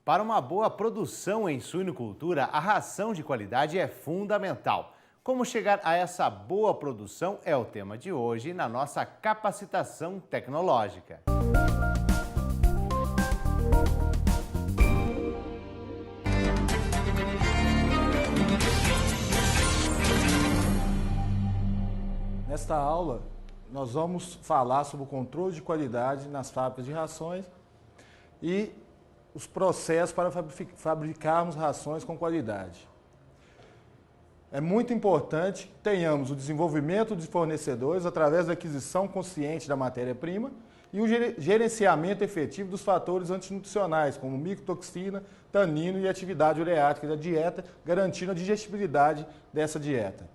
Para uma boa produção em suinocultura, a ração de qualidade é fundamental. Como chegar a essa boa produção é o tema de hoje na nossa capacitação tecnológica. Nesta aula, nós vamos falar sobre o controle de qualidade nas fábricas de rações e os processos para fabricarmos rações com qualidade. É muito importante que tenhamos o desenvolvimento de fornecedores através da aquisição consciente da matéria-prima e o gerenciamento efetivo dos fatores antinutricionais, como micotoxina, tanino e atividade ureática da dieta, garantindo a digestibilidade dessa dieta.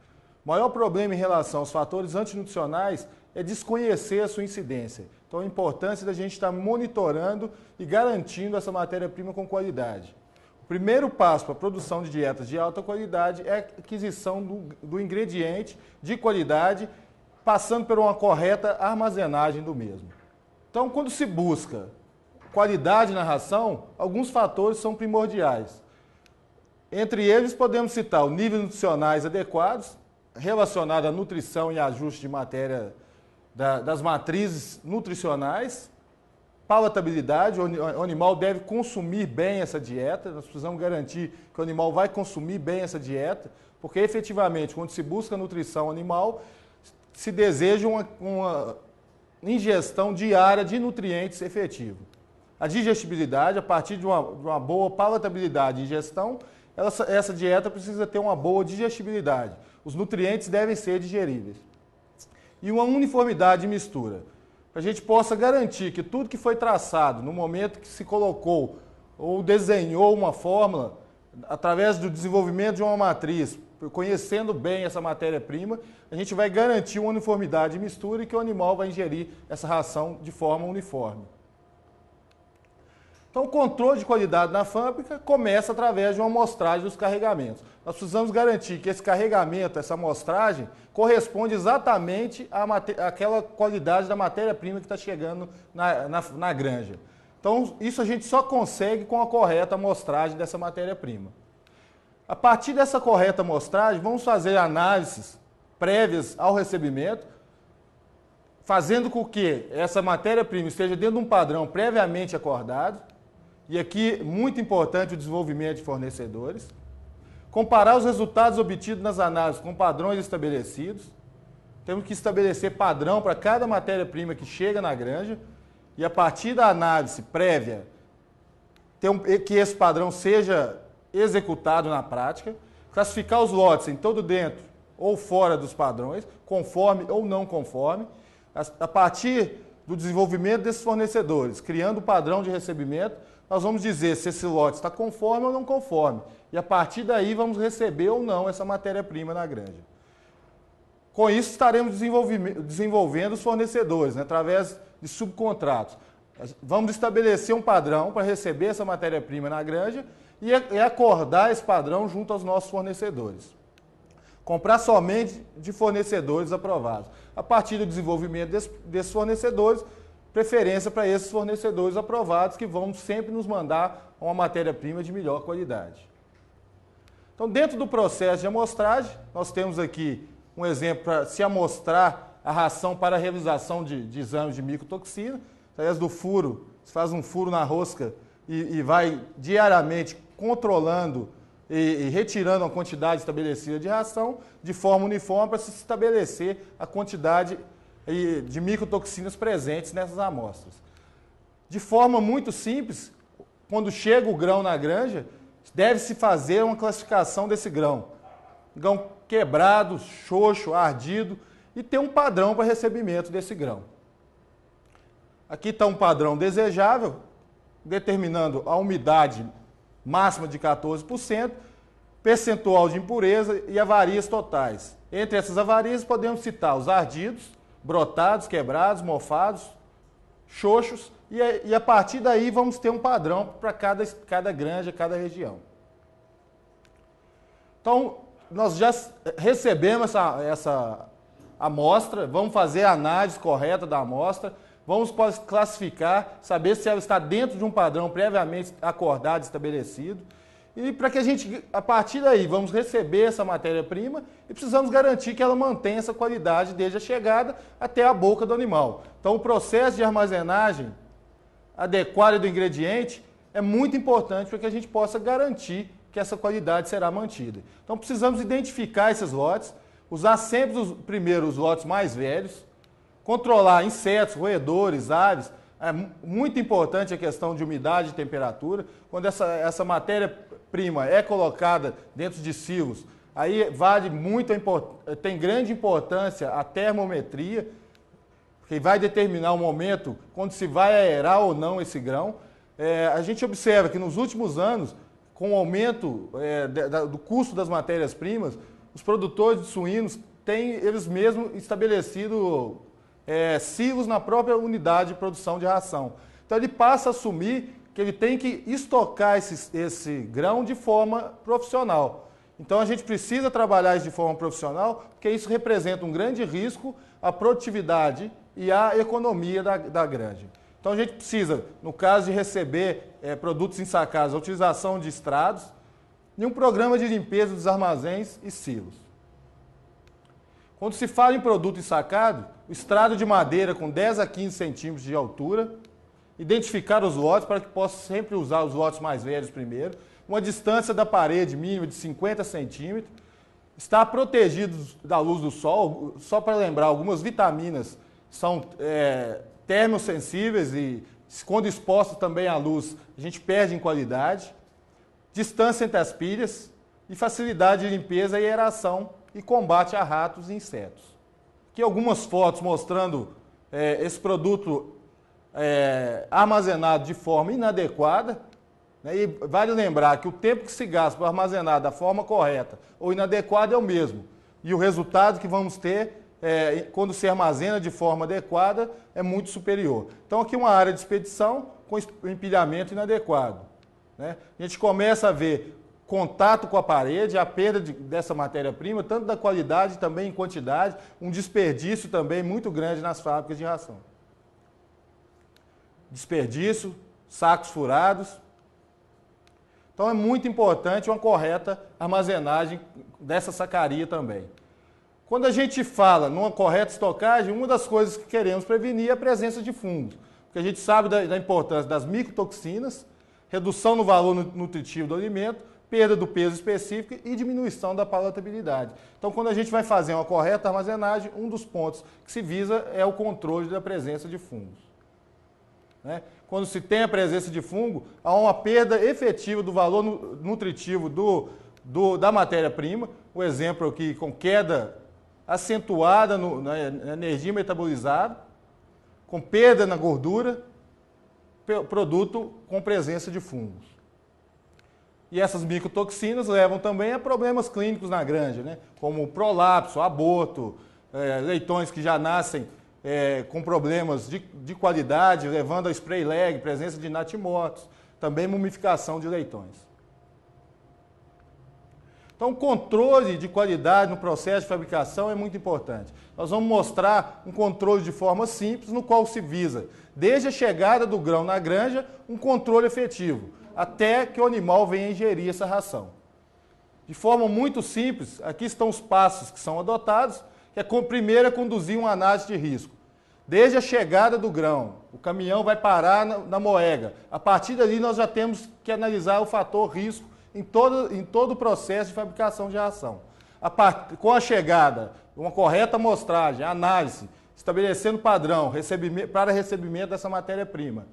O maior problema em relação aos fatores antinutricionais é desconhecer a sua incidência. Então, a importância da gente estar monitorando e garantindo essa matéria-prima com qualidade. O primeiro passo para a produção de dietas de alta qualidade é a aquisição do ingrediente de qualidade, passando por uma correta armazenagem do mesmo. Então, quando se busca qualidade na ração, alguns fatores são primordiais. Entre eles, podemos citar os níveis nutricionais adequados, relacionado à nutrição e ajuste de matéria das matrizes nutricionais, palatabilidade, o animal deve consumir bem essa dieta, nós precisamos garantir que o animal vai consumir bem essa dieta, porque efetivamente, quando se busca nutrição animal, se deseja uma ingestão diária de nutrientes efetiva. A digestibilidade, a partir de uma boa palatabilidade e ingestão, essa dieta precisa ter uma boa digestibilidade. Os nutrientes devem ser digeríveis. E uma uniformidade de mistura. Para a gente possa garantir que tudo que foi traçado no momento que se colocou ou desenhou uma fórmula, através do desenvolvimento de uma matriz, conhecendo bem essa matéria-prima, a gente vai garantir uma uniformidade de mistura e que o animal vai ingerir essa ração de forma uniforme. Então, o controle de qualidade na fábrica começa através de uma amostragem dos carregamentos. Nós precisamos garantir que esse carregamento, essa amostragem, corresponde exatamente àquela qualidade da matéria-prima que está chegando na granja. Então, isso a gente só consegue com a correta amostragem dessa matéria-prima. A partir dessa correta amostragem, vamos fazer análises prévias ao recebimento, fazendo com que essa matéria-prima esteja dentro de um padrão previamente acordado. E aqui, muito importante, o desenvolvimento de fornecedores. Comparar os resultados obtidos nas análises com padrões estabelecidos. Temos que estabelecer padrão para cada matéria-prima que chega na granja. E a partir da análise prévia, que esse padrão seja executado na prática. Classificar os lotes em todo dentro ou fora dos padrões, conforme ou não conforme. A partir do desenvolvimento desses fornecedores, criando o padrão de recebimento, nós vamos dizer se esse lote está conforme ou não conforme. E a partir daí vamos receber ou não essa matéria-prima na granja. Com isso estaremos desenvolvendo os fornecedores, né, através de subcontratos. Vamos estabelecer um padrão para receber essa matéria-prima na granja e acordar esse padrão junto aos nossos fornecedores. Comprar somente de fornecedores aprovados. A partir do desenvolvimento desses fornecedores, preferência para esses fornecedores aprovados que vão sempre nos mandar uma matéria-prima de melhor qualidade. Então, dentro do processo de amostragem, nós temos aqui um exemplo para se amostrar a ração para a realização de exames de micotoxina. Através do furo, se faz um furo na rosca e vai diariamente controlando e retirando a quantidade estabelecida de ração de forma uniforme para se estabelecer a quantidade de micotoxinas presentes nessas amostras. De forma muito simples, quando chega o grão na granja, deve-se fazer uma classificação desse grão. Grão quebrado, xoxo, ardido, e ter um padrão para recebimento desse grão. Aqui está um padrão desejável, determinando a umidade máxima de 14%, percentual de impureza e avarias totais. Entre essas avarias podemos citar os ardidos, brotados, quebrados, mofados, xoxos, e a partir daí vamos ter um padrão para cada granja, cada região. Então, nós já recebemos essa amostra, vamos fazer a análise correta da amostra, vamos classificar, saber se ela está dentro de um padrão previamente acordado, estabelecido. E para que a gente, a partir daí, vamos receber essa matéria-prima e precisamos garantir que ela mantenha essa qualidade desde a chegada até a boca do animal. Então, o processo de armazenagem adequado do ingrediente é muito importante para que a gente possa garantir que essa qualidade será mantida. Então, precisamos identificar esses lotes, usar sempre primeiro os lotes mais velhos, controlar insetos, roedores, aves. É muito importante a questão de umidade e temperatura. Quando essa matéria-prima é colocada dentro de silos, aí tem grande importância a termometria, que vai determinar o momento quando se vai aerar ou não esse grão. A gente observa que nos últimos anos, com o aumento do custo das matérias-primas, os produtores de suínos têm eles mesmos estabelecido silos na própria unidade de produção de ração. Então ele passa a assumir que ele tem que estocar esse grão de forma profissional. Então a gente precisa trabalhar isso de forma profissional, porque isso representa um grande risco à produtividade e à economia da granja. Então a gente precisa, no caso de receber produtos ensacados, a utilização de estrados e um programa de limpeza dos armazéns e silos. Quando se fala em produto ensacado, o estrado de madeira com 10 a 15 centímetros de altura, identificar os lotes para que possa sempre usar os lotes mais velhos primeiro, uma distância da parede mínima de 50 centímetros, estar protegido da luz do sol, só para lembrar, algumas vitaminas são termosensíveis e quando expostas também à luz, a gente perde em qualidade, distância entre as pilhas e facilidade de limpeza e aeração e combate a ratos e insetos. Aqui algumas fotos mostrando esse produto armazenado de forma inadequada, né? E vale lembrar que o tempo que se gasta para armazenar da forma correta ou inadequada é o mesmo. E o resultado que vamos ter quando se armazena de forma adequada é muito superior. Então aqui uma área de expedição com empilhamento inadequado, né? A gente começa a ver contato com a parede, a perda dessa matéria-prima, tanto da qualidade, também em quantidade, um desperdício também muito grande nas fábricas de ração. Desperdício, sacos furados. Então é muito importante uma correta armazenagem dessa sacaria também. Quando a gente fala numa correta estocagem, uma das coisas que queremos prevenir é a presença de fungos, porque a gente sabe da importância das micotoxinas, redução no valor nutritivo do alimento, perda do peso específico e diminuição da palatabilidade. Então, quando a gente vai fazer uma correta armazenagem, um dos pontos que se visa é o controle da presença de fungos, né? Quando se tem a presença de fungo, há uma perda efetiva do valor nutritivo da matéria-prima. O exemplo aqui com queda acentuada na energia metabolizada, com perda na gordura, produto com presença de fungos. E essas micotoxinas levam também a problemas clínicos na granja, né? Como prolapso, aborto, leitões que já nascem com problemas de qualidade, levando a spray lag, presença de natimortos, também mumificação de leitões. Então, o controle de qualidade no processo de fabricação é muito importante. Nós vamos mostrar um controle de forma simples, no qual se visa, desde a chegada do grão na granja, um controle efetivo, até que o animal venha ingerir essa ração. De forma muito simples, aqui estão os passos que são adotados, que primeiro é conduzir uma análise de risco. Desde a chegada do grão, o caminhão vai parar na moega. A partir dali nós já temos que analisar o fator risco em todo o processo de fabricação de ração. Com a chegada, uma correta amostragem, análise, estabelecendo padrão para recebimento dessa matéria-prima.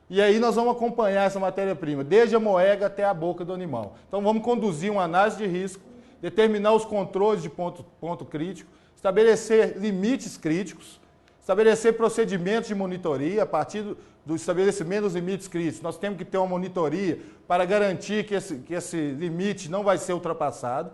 E aí nós vamos acompanhar essa matéria-prima, desde a moega até a boca do animal. Então vamos conduzir uma análise de risco, determinar os controles de ponto crítico, estabelecer limites críticos, estabelecer procedimentos de monitoria. A partir do estabelecimento dos limites críticos, nós temos que ter uma monitoria para garantir que esse limite não vai ser ultrapassado,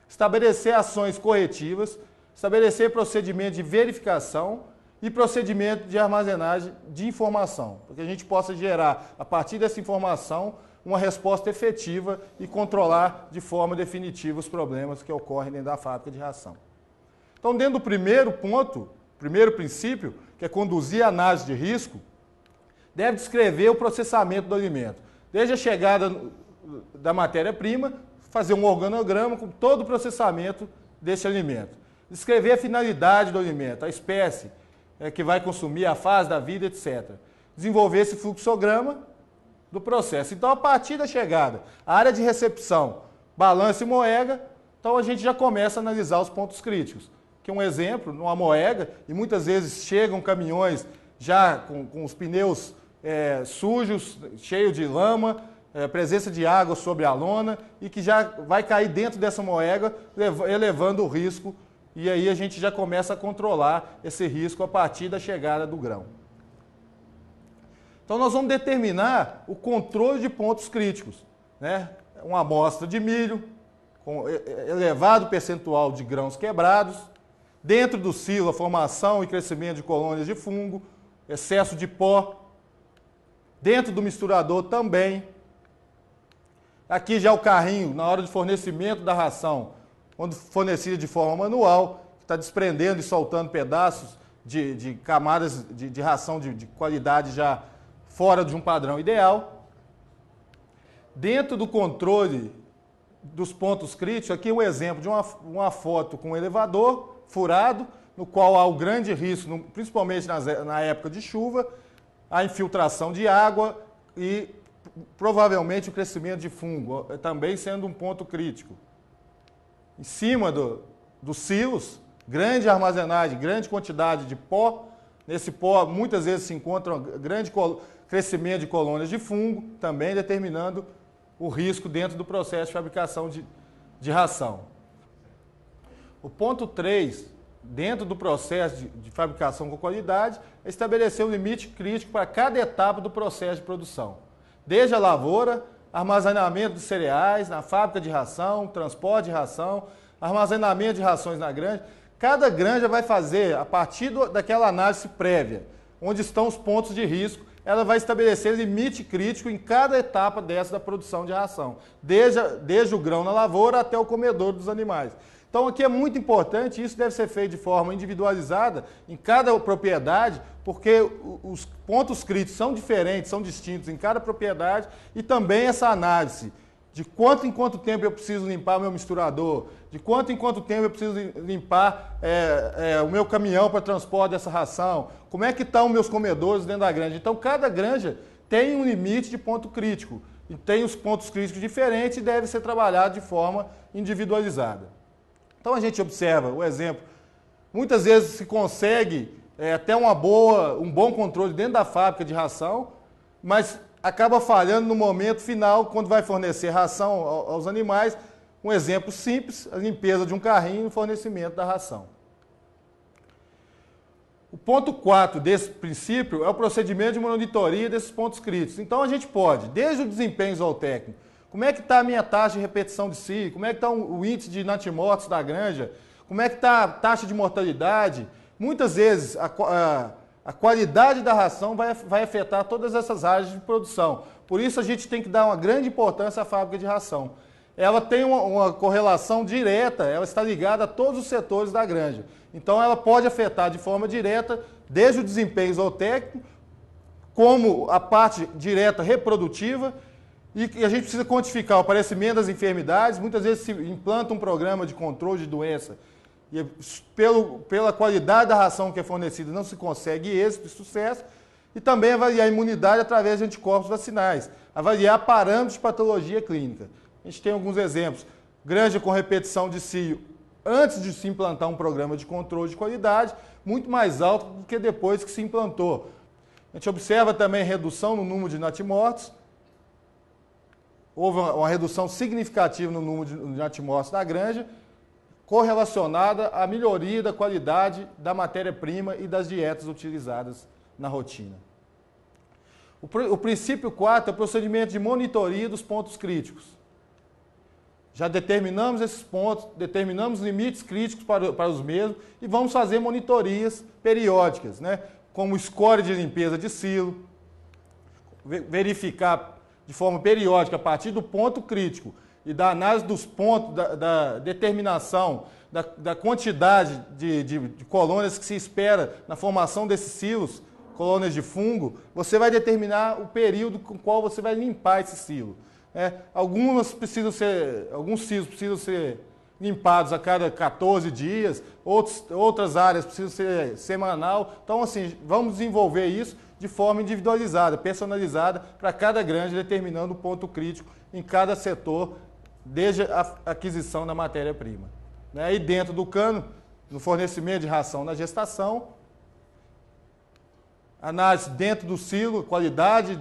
estabelecer ações corretivas, estabelecer procedimentos de verificação e procedimento de armazenagem de informação, para que a gente possa gerar, a partir dessa informação, uma resposta efetiva e controlar de forma definitiva os problemas que ocorrem dentro da fábrica de ração. Então, dentro do primeiro ponto, primeiro princípio, que é conduzir a análise de risco, deve descrever o processamento do alimento. Desde a chegada da matéria-prima, fazer um organograma com todo o processamento desse alimento. Descrever a finalidade do alimento, a espécie que vai consumir, a fase da vida, etc. Desenvolver esse fluxograma do processo. Então, a partir da chegada, a área de recepção, balança e moega, então a gente já começa a analisar os pontos críticos. Que um exemplo, numa moega, e muitas vezes chegam caminhões já com os pneus sujos, cheios de lama, presença de água sobre a lona, e que já vai cair dentro dessa moega, elevando o risco, e aí a gente já começa a controlar esse risco a partir da chegada do grão. Então nós vamos determinar o controle de pontos críticos, né? Uma amostra de milho, com elevado percentual de grãos quebrados, dentro do silo a formação e crescimento de colônias de fungo, excesso de pó, dentro do misturador também. Aqui já o carrinho, na hora de fornecimento da ração, quando fornecida de forma manual, está desprendendo e soltando pedaços de camadas de ração de qualidade já fora de um padrão ideal. Dentro do controle dos pontos críticos, aqui um exemplo de uma foto com um elevador furado, no qual há o grande risco, principalmente na época de chuva, a infiltração de água e provavelmente o crescimento de fungo, também sendo um ponto crítico. Em cima dos silos, grande armazenagem, grande quantidade de pó. Nesse pó, muitas vezes se encontra um grande crescimento de colônias de fungo, também determinando o risco dentro do processo de fabricação de ração. O ponto 3, dentro do processo de fabricação com qualidade, é estabelecer um limite crítico para cada etapa do processo de produção. Desde a lavoura, armazenamento de cereais, na fábrica de ração, transporte de ração, armazenamento de rações na granja. Cada granja vai fazer, a partir daquela análise prévia, onde estão os pontos de risco, ela vai estabelecer limite crítico em cada etapa dessa da produção de ração, desde o grão na lavoura até o comedor dos animais. Então aqui é muito importante, isso deve ser feito de forma individualizada em cada propriedade, porque os pontos críticos são diferentes, são distintos em cada propriedade, e também essa análise de quanto em quanto tempo eu preciso limpar o meu misturador, de quanto em quanto tempo eu preciso limpar o meu caminhão para transporte dessa ração, como é que estão os meus comedores dentro da granja. Então cada granja tem um limite de ponto crítico, e tem os pontos críticos diferentes e deve ser trabalhado de forma individualizada. Então a gente observa o exemplo, muitas vezes se consegue até um bom controle dentro da fábrica de ração, mas acaba falhando no momento final, quando vai fornecer ração aos animais. Um exemplo simples, a limpeza de um carrinho e o fornecimento da ração. O ponto 4 desse princípio é o procedimento de monitoria desses pontos críticos. Então a gente pode, desde o desempenho zootécnico, como é que está a minha taxa de repetição de ciclo, como é que está o índice de natimortos da granja, como é que está a taxa de mortalidade. Muitas vezes a qualidade da ração vai afetar todas essas áreas de produção. Por isso a gente tem que dar uma grande importância à fábrica de ração. Ela tem uma correlação direta, ela está ligada a todos os setores da granja. Então ela pode afetar de forma direta, desde o desempenho zootécnico, como a parte direta reprodutiva, e a gente precisa quantificar o aparecimento das enfermidades. Muitas vezes se implanta um programa de controle de doença, e pela qualidade da ração que é fornecida não se consegue êxito e sucesso, e também avaliar a imunidade através de anticorpos vacinais, avaliar parâmetros de patologia clínica. A gente tem alguns exemplos, granja com repetição de cio antes de se implantar um programa de controle de qualidade, muito mais alto do que depois que se implantou. A gente observa também redução no número de natimortos, houve uma redução significativa no número de natimortos da granja, correlacionada à melhoria da qualidade da matéria-prima e das dietas utilizadas na rotina. O princípio 4 é o procedimento de monitoria dos pontos críticos. Já determinamos esses pontos, determinamos limites críticos para os mesmos e vamos fazer monitorias periódicas, né? Como score de limpeza de silo, verificar de forma periódica a partir do ponto crítico e da análise dos pontos, da determinação da quantidade de colônias que se espera na formação desses silos, colônias de fungo, você vai determinar o período com qual você vai limpar esse silo. Alguns silos precisam ser limpados a cada 14 dias, outras áreas precisam ser semanal. Então, assim, vamos desenvolver isso de forma individualizada, personalizada, para cada granja, determinando o ponto crítico em cada setor, desde a aquisição da matéria-prima. E dentro do cano, no fornecimento de ração na gestação, análise dentro do silo, qualidade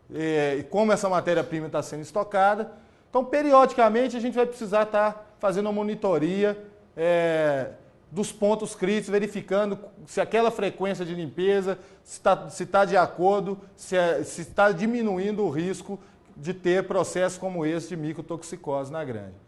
e como essa matéria-prima está sendo estocada. Então, periodicamente, a gente vai precisar estar fazendo uma monitoria dos pontos críticos, verificando se aquela frequência de limpeza se está de acordo, se está diminuindo o risco de ter processos como esse de micotoxicose na granja.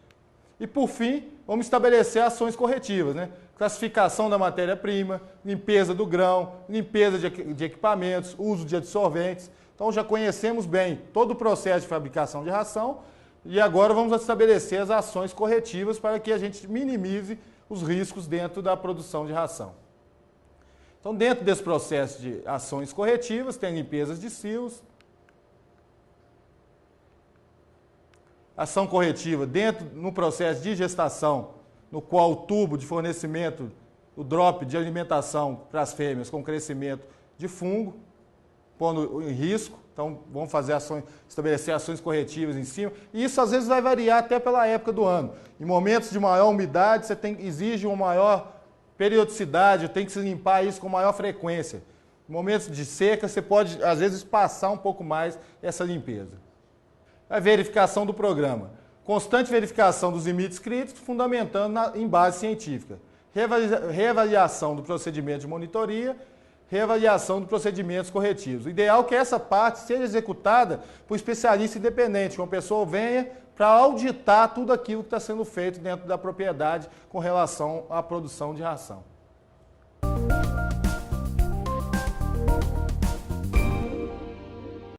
E, por fim, vamos estabelecer ações corretivas, classificação da matéria-prima, limpeza do grão, limpeza de equipamentos, uso de adsorventes. Então, já conhecemos bem todo o processo de fabricação de ração e agora vamos estabelecer as ações corretivas para que a gente minimize os riscos dentro da produção de ração. Então, dentro desse processo de ações corretivas, tem limpezas de silos, ação corretiva no processo de gestação, no qual o tubo de fornecimento, o drop de alimentação para as fêmeas com crescimento de fungo, pondo em risco. Então, vamos estabelecer ações corretivas em cima. E isso, às vezes, vai variar até pela época do ano. Em momentos de maior umidade, exige uma maior periodicidade, tem que se limpar isso com maior frequência. Em momentos de seca, você pode, às vezes, espaçar um pouco mais essa limpeza. A verificação do programa. Constante verificação dos limites críticos, fundamentando em base científica. Reavaliação do procedimento de monitoria, reavaliação dos procedimentos corretivos. O ideal é que essa parte seja executada por especialista independente, que uma pessoa venha para auditar tudo aquilo que está sendo feito dentro da propriedade com relação à produção de ração.